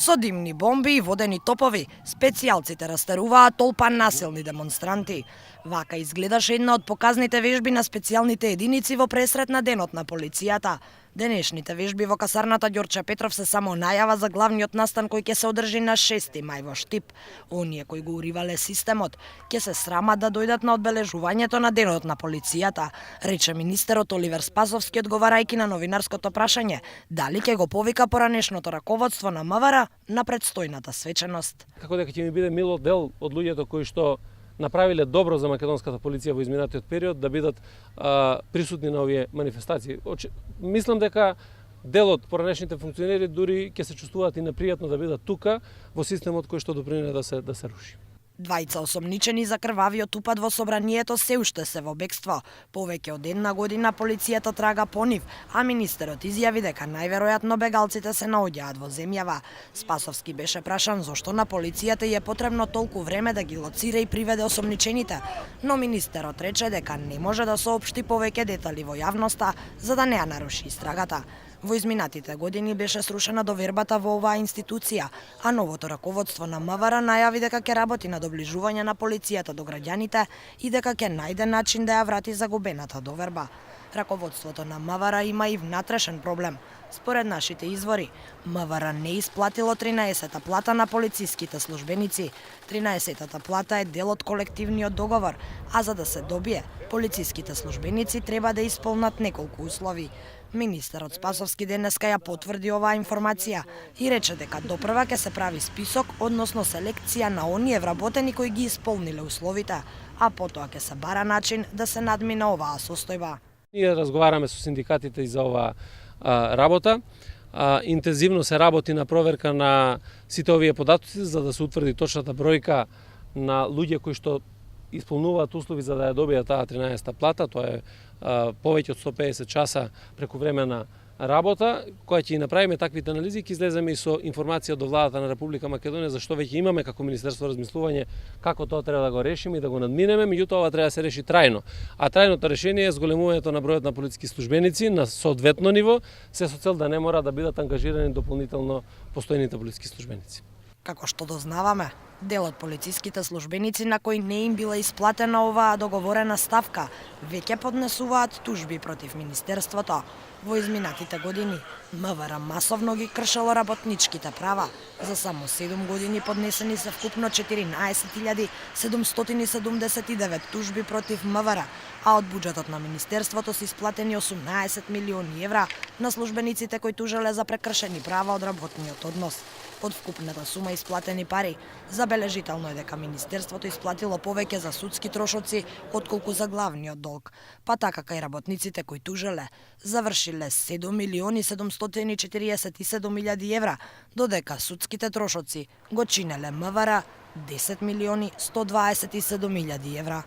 Со димни бомби и водени топови, специјалците растеруваат толпа насилни демонстранти. Вака изгледаше една од показните вежби на специјалните единици во пресрет на денот на полицијата. Денешните вежби во касарната Ѓорче Петров се само најава за главниот настан кој ќе се одржи на 6 мај во Штип. Оние кои го уривале системот ќе се срамат да дојдат на одбележувањето на денот на полицијата, рече министерот Оливер Спасовски одговарајќи на новинарското прашање дали ќе го повика поранешното раководство на МВР на предстојната свеченост. Како дека ќе ми биде мило дел од луѓето кои што направиле добро за македонската полиција во изминатиот период да бидат присутни на овие манифестации. Мислам дека дел од поранешните функционери дури ќе се чувствуваат и непријатно да бидат тука во системот кој што допринесе да се руши. Двајца осомничени за крвавиот упад во собранието се уште се во бегство. Повеќе од една година полицијата трага по нив, а министерот изјави дека најверојатно бегалците се наоѓаат во земјава. Спасовски беше прашан зошто на полицијата е потребно толку време да ги лоцира и приведе осомничените, но министерот рече дека не може да соопшти повеќе детали во јавноста за да не ја наруши истрагата. Во изминатите години беше срушена довербата во оваа институција, а новото раководство на МВР најави дека ќе работи на доближување на полицијата до граѓаните и дека ќе најде начин да ја врати загубената доверба. Раководството на МВР има и внатрешен проблем. Според нашите извори, МВР не исплатило 13-та плата на полициските службеници. 13-та плата е дел од колективниот договор, а за да се добие, полициските службеници треба да исполнат неколку услови. Министерот Спасовски денеска ја потврди оваа информација и рече дека допрва ќе се прави список, односно селекција на оние вработени кои ги исполниле условите, а потоа ќе се бара начин да се надмине оваа состојба. Ние разговараме со синдикатите и за оваа работа. Интензивно се работи на проверка на сите овие податоци за да се утврди точната бројка на луѓе кои што исполнуваат услови за да ја добијат таа 13-та плата. Тоа е повеќе од 150 часа прекувремена работа, која ќе направиме таквите анализи, ќе излеземе и со информација до владата на Република Македонија за што веќе имаме како министерство размислување како тоа треба да го решиме и да го надминеме, меѓутоа ова треба да се реши трајно. А трајното решение е зголемувањето на бројот на полициски службеници на соодветно ниво, се со цел да не мора да бидат ангажирани дополнително постојните полициски службеници. Како што дознаваме, дел од полициските службеници на кои не им била исплатена оваа договорена ставка, веќе поднесуваат тужби против министерството. Во изминатите години, МВР масовно ги кршело работничките права. За само 7 години поднесени се вкупно 14.779 тужби против МВР, а од буџетот на министерството се исплатени 18 милиони евра на службениците кои тужеле за прекршени права од работниот однос. Од вкупната сума исплатени пари, забележително е дека министерството исплатило повеќе за судски трошоци отколку за главниот долг, па така кај работниците кои тужеле завршиле 7.747.000 евра, додека судските трошоци го чинеле МВР 10.127.000 евра.